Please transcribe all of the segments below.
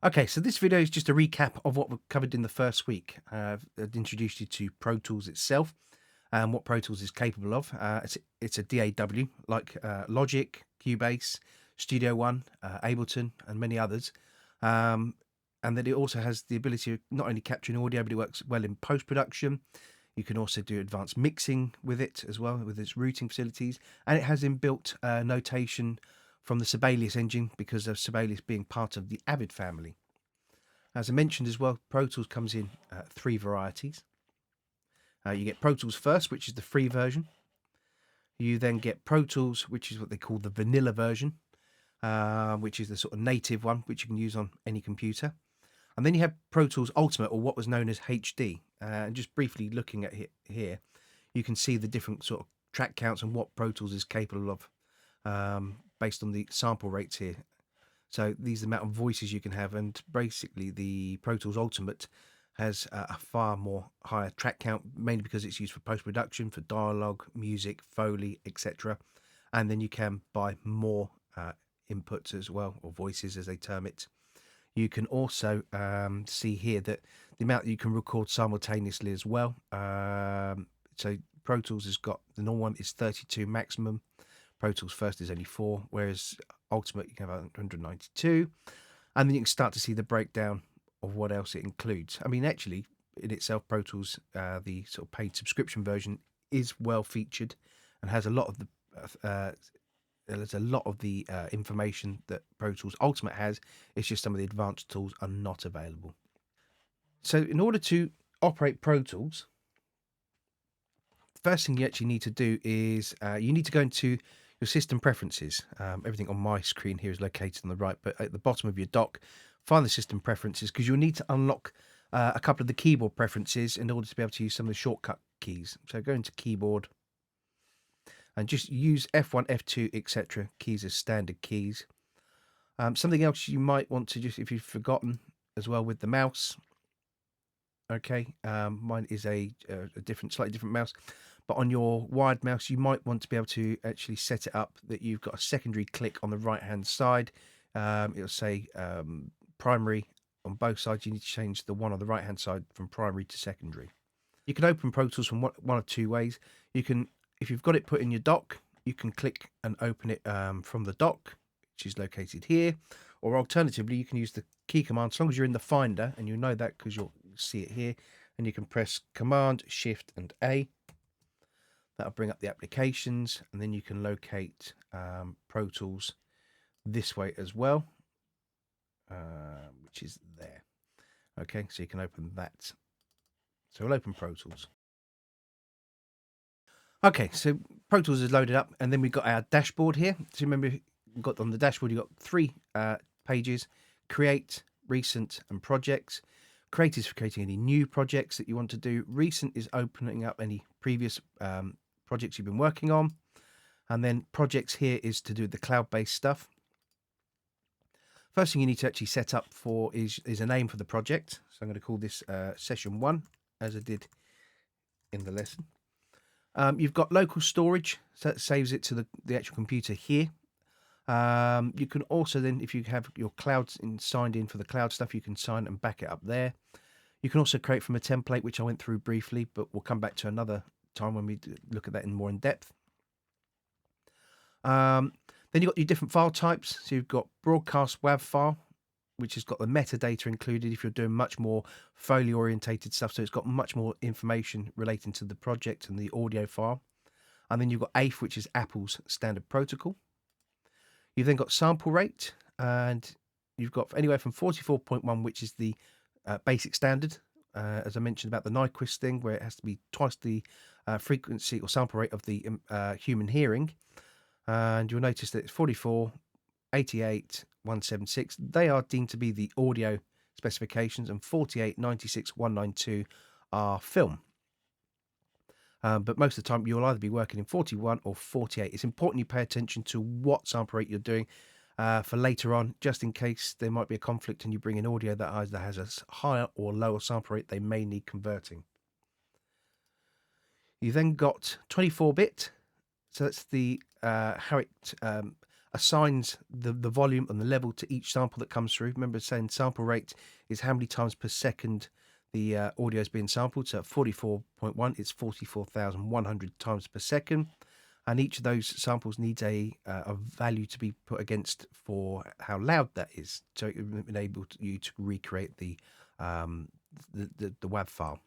Okay, so this video is just a recap of what we covered in the first week. I've introduced you to Pro Tools itself and what Pro Tools is capable of. It's a DAW like Logic, Cubase, Studio One, Ableton, and many others. Um, and that it also has the ability of not only capturing audio, but it works well in post production. You can also do advanced mixing with it as well, with its routing facilities. And it has inbuilt notation from the Sibelius engine because of Sibelius being part of the Avid family. As I mentioned as well, Pro Tools comes in three varieties. You get Pro Tools First, which is the free version. You then get Pro Tools, which is what they call the vanilla version, which is the sort of native one, which you can use on any computer. And then you have Pro Tools Ultimate, or what was known as HD. And just briefly looking at it here, you can see the different sort of track counts and what Pro Tools is capable of based on the sample rates here. So these are the amount of voices you can have, and basically the Pro Tools Ultimate has a far more higher track count, mainly because it's used for post production, for dialogue, music, foley, etc. And then you can buy more inputs as well, or voices as they term it. You can also see here that the amount that you can record simultaneously as well. So Pro Tools has got the normal one is 32 maximum. Pro Tools First is only 4, whereas Ultimate you can have 192. And then you can start to see the breakdown of what else it includes. I mean, actually, in itself, Pro Tools, the sort of paid subscription version, is well featured and has a lot of the there's a lot of the information that Pro Tools Ultimate has. It's just some of the advanced tools are not available. So, in order to operate Pro Tools, first thing you actually need to do is you need to go into your system preferences. Everything on my screen here is located on the right, but at the bottom of your dock, find the system preferences because you'll need to unlock a couple of the keyboard preferences in order to be able to use some of the shortcut keys. So go into keyboard and just use F1, F2, etc. keys as standard keys. Something else you might want to just, if you've forgotten as well with the mouse. Okay, mine is a different, slightly different mouse. But on your wired mouse, you might want to be able to actually set it up that you've got a secondary click on the right-hand side. It'll say primary on both sides. You need to change the one on the right-hand side from primary to secondary. You can open Pro Tools from one of two ways. You can, if you've got it put in your dock, you can click and open it from the dock, which is located here. Or alternatively, you can use the key command as long as you're in the Finder, and you'll know that because you'll see it here. And you can press Command, Shift, and A. That'll bring up the applications, and then you can locate Pro Tools this way as well, which is there. Okay, so you can open that. So we'll open Pro Tools. Okay, so Pro Tools is loaded up, and then we've got our dashboard here. So remember, we've got on the dashboard, you've got three pages: Create, Recent, and Projects. Create is for creating any new projects that you want to do. Recent is opening up any previous projects you've been working on. And then Projects here is to do the cloud-based stuff. First thing you need to actually set up for is a name for the project. So I'm going to call this Session 1, as I did in the lesson. You've got local storage, so that saves it to the actual computer here. You can also then, if you have your clouds signed in for the cloud stuff, you can sign and back it up there. You can also create from a template, which I went through briefly, but we'll come back to another time when we look at that in more in depth. Then you've got your different file types. So you've got broadcast WAV file, which has got the metadata included if you're doing much more Foley orientated stuff. So it's got much more information relating to the project and the audio file. And then you've got AIF, which is Apple's standard protocol. You've then got sample rate, and you've got anywhere from 44.1, which is the basic standard. As I mentioned about the Nyquist thing, where it has to be twice the frequency or sample rate of the human hearing. And you'll notice that it's 44, 88, 176. They are deemed to be the audio specifications, and 48, 96, 192 are film. But most of the time, you'll either be working in 41 or 48. It's important you pay attention to what sample rate you're doing for later on, just in case there might be a conflict and you bring in audio that either has a higher or lower sample rate. They may need converting. You then got 24-bit. So that's the how it assigns the volume and the level to each sample that comes through. Remember saying sample rate is how many times per second the audio is being sampled. So at 44.1, it's 44,100 times per second. And each of those samples needs a value to be put against for how loud that is, so it will enable you to recreate the WAV file.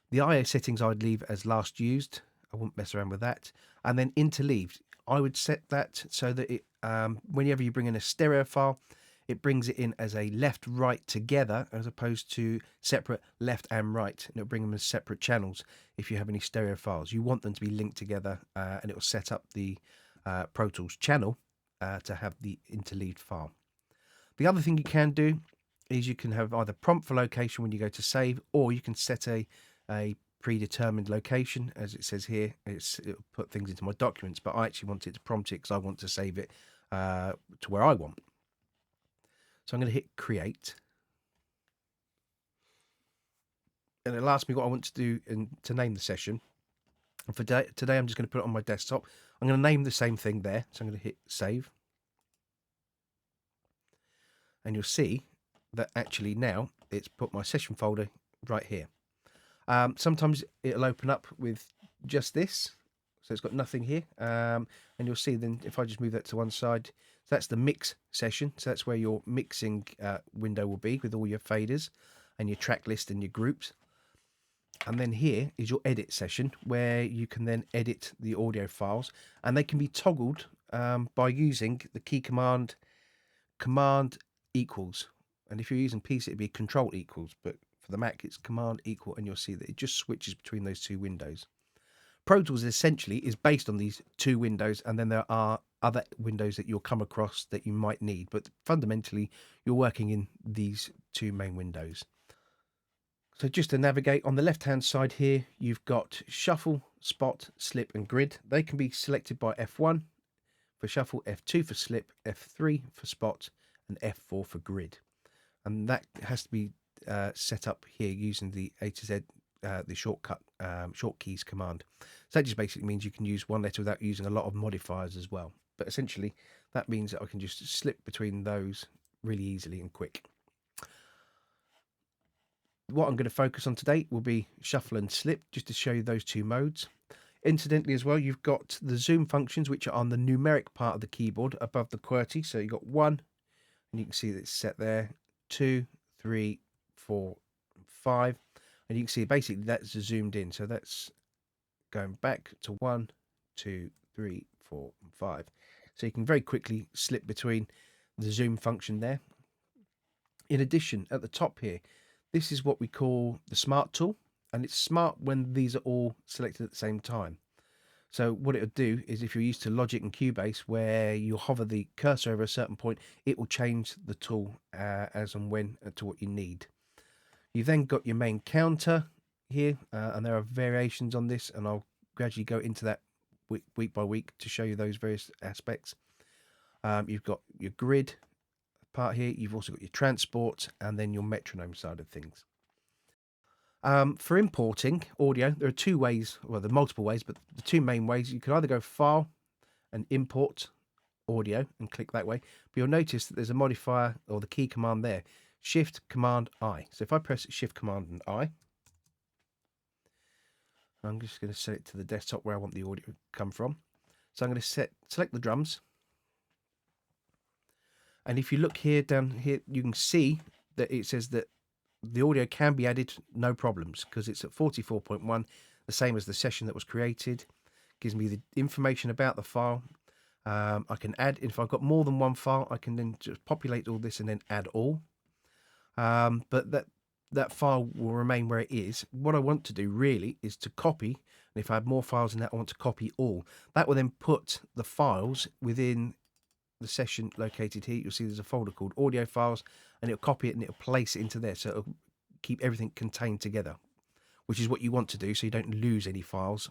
The I/O settings I'd leave as last used. I wouldn't mess around with that. And then interleaved, I would set that so that it whenever you bring in a stereo file, it brings it in as a left-right together, as opposed to separate left and right. And it'll bring them as separate channels. If you have any stereo files, you want them to be linked together, and it will set up the Pro Tools channel to have the interleaved file. The other thing you can do is you can have either prompt for location when you go to save, or you can set a predetermined location. As it says here, it'll put things into my documents, but I actually want it to prompt it because I want to save it to where I want. So I'm going to hit create, and it'll ask me what I want to do to name the session. And for today, I'm just going to put it on my desktop. I'm going to name the same thing there. So I'm going to hit save, and you'll see that actually now it's put my session folder right here. Sometimes it'll open up with just this, so it's got nothing here, and you'll see then if I just move that to one side, so that's the mix session. So that's where your mixing window will be with all your faders and your track list and your groups. And then here is your edit session, where you can then edit the audio files, and they can be toggled by using the key command equals. And if you're using PC, it'd be control equals, but for the Mac, it's command equal, and you'll see that it just switches between those two windows. Pro Tools essentially is based on these two windows, and then there are other windows that you'll come across that you might need, but fundamentally you're working in these two main windows. So just to navigate, on the left hand side here, you've got shuffle, spot, slip and grid. They can be selected by F1 for shuffle, F2 for slip, F3 for spot, and F4 for grid. And that has to be set up here using the A to Z, the shortcut short keys command. So that just basically means you can use one letter without using a lot of modifiers as well. But essentially that means that I can just slip between those really easily and quick. What I'm going to focus on today will be shuffle and slip, just to show you those two modes. Incidentally as well, you've got the zoom functions, which are on the numeric part of the keyboard above the QWERTY. So you've got 1, and you can see that it's set there, 2, 3, 4, 5, and you can see basically that's zoomed in. So that's going back to 1, 2, 3, 4, and 5. So you can very quickly slip between the zoom function there. In addition, at the top here, this is what we call the smart tool, and it's smart when these are all selected at the same time. So what it'll do is, if you're used to Logic and Cubase, where you hover the cursor over a certain point, it will change the tool as and when to what you need. You've then got your main counter here, and there are variations on this, and I'll gradually go into that week by week to show you those various aspects. You've got your grid part here, you've also got your transport, and then your metronome side of things. For importing audio, there are two ways, well, there are multiple ways, but the two main ways. You can either go File and Import Audio and click that way, but you'll notice that there's a modifier or the key command there, Shift Command I. So if I press Shift Command and I, I'm just going to set it to the desktop where I want the audio to come from. So I'm going to select the drums. And if you look here, down here, you can see that it says that the audio can be added, no problems, because it's at 44.1, the same as the session that was created. Gives me the information about the file. I can add, if I've got more than one file, I can then just populate all this and then add all. But that file will remain where it is. What I want to do really is to copy, and if I have more files than that, I want to copy all. That will then put the files within the session located here. You'll see there's a folder called audio files, and it'll copy it and it'll place it into there, so it'll keep everything contained together, which is what you want to do, so you don't lose any files.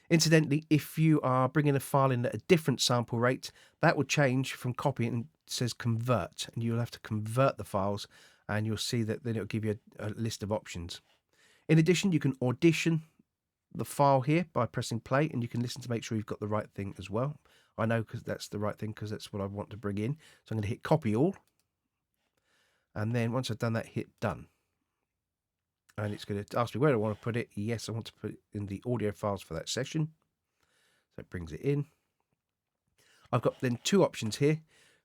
Incidentally, if you are bringing a file in at a different sample rate, that will change from copy, and it says convert, and you'll have to convert the files, and you'll see that then it'll give you a list of options. In addition, you can audition the file here by pressing play, and you can listen to make sure you've got the right thing as well. I know because that's the right thing, because that's what I want to bring in. So I'm going to hit copy all, and then once I've done that, hit done. And it's going to ask me where I want to put it. Yes, I want to put it in the audio files for that session. So it brings it in. I've got then two options here.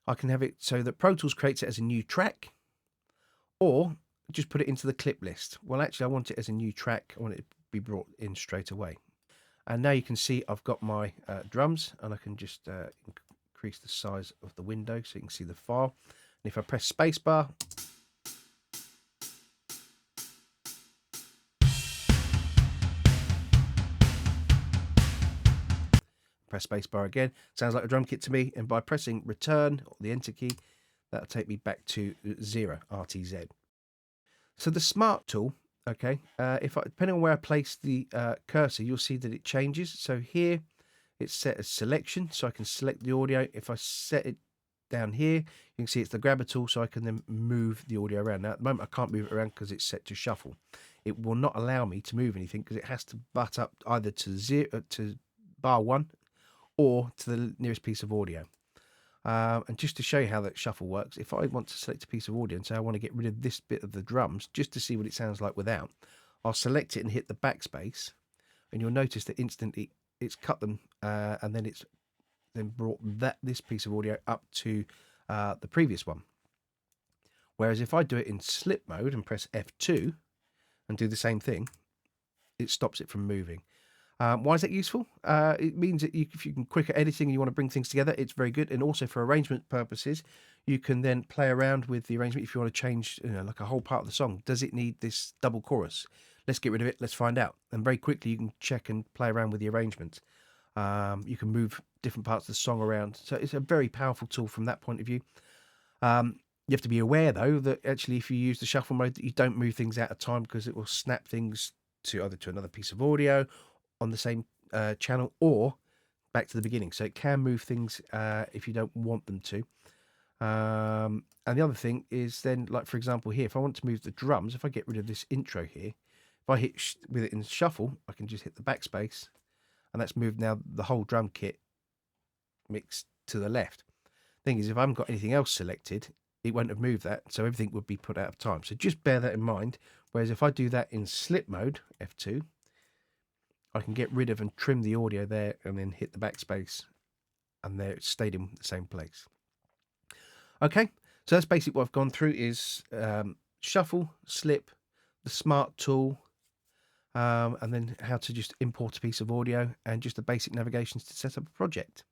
I can have it so that Pro Tools creates it as a new track, or just put it into the clip list. Well, actually, I want it as a new track. I want it to be brought in straight away. And now you can see I've got my drums, and I can just increase the size of the window so you can see the file. And if I press spacebar, press spacebar again, sounds like a drum kit to me. And by pressing return or the enter key, that'll take me back to 0 RTZ. So the smart tool, okay, depending on where I place the cursor, you'll see that it changes. So here it's set as selection, so I can select the audio. If I set it down here, you can see it's the grabber tool, so I can then move the audio around. Now at the moment I can't move it around because it's set to shuffle. It will not allow me to move anything because it has to butt up either to bar 1 or to the nearest piece of audio. And just to show you how that shuffle works, if I want to select a piece of audio and say I want to get rid of this bit of the drums just to see what it sounds like without, I'll select it and hit the backspace, and you'll notice that instantly it's cut them, and then it's then brought this piece of audio up to the previous one. Whereas if I do it in slip mode and press F2 and do the same thing, it stops it from moving. Why is that useful? It means that if you can quicker editing and you want to bring things together, it's very good. And also for arrangement purposes, you can then play around with the arrangement if you want to change, like a whole part of the song. Does it need this double chorus? Let's get rid of it. Let's find out. And very quickly you can check and play around with the arrangement. You can move different parts of the song around. So it's a very powerful tool from that point of view. You have to be aware, though, that actually if you use the shuffle mode, that you don't move things out of time, because it will snap things to either to another piece of audio on the same channel or back to the beginning. So it can move things if you don't want them to. And the other thing is then, like for example here, if I want to move the drums, if I get rid of this intro here, if I hit with it in shuffle, I can just hit the backspace, and that's moved now the whole drum kit mix to the left. Thing is, if I haven't got anything else selected, it won't have moved that, so everything would be put out of time. So just bear that in mind. Whereas if I do that in slip mode, F2, I can get rid of and trim the audio there, and then hit the backspace, and there it stayed in the same place. Okay, so that's basically what I've gone through is shuffle, slip, the smart tool, and then how to just import a piece of audio, and just the basic navigations to set up a project.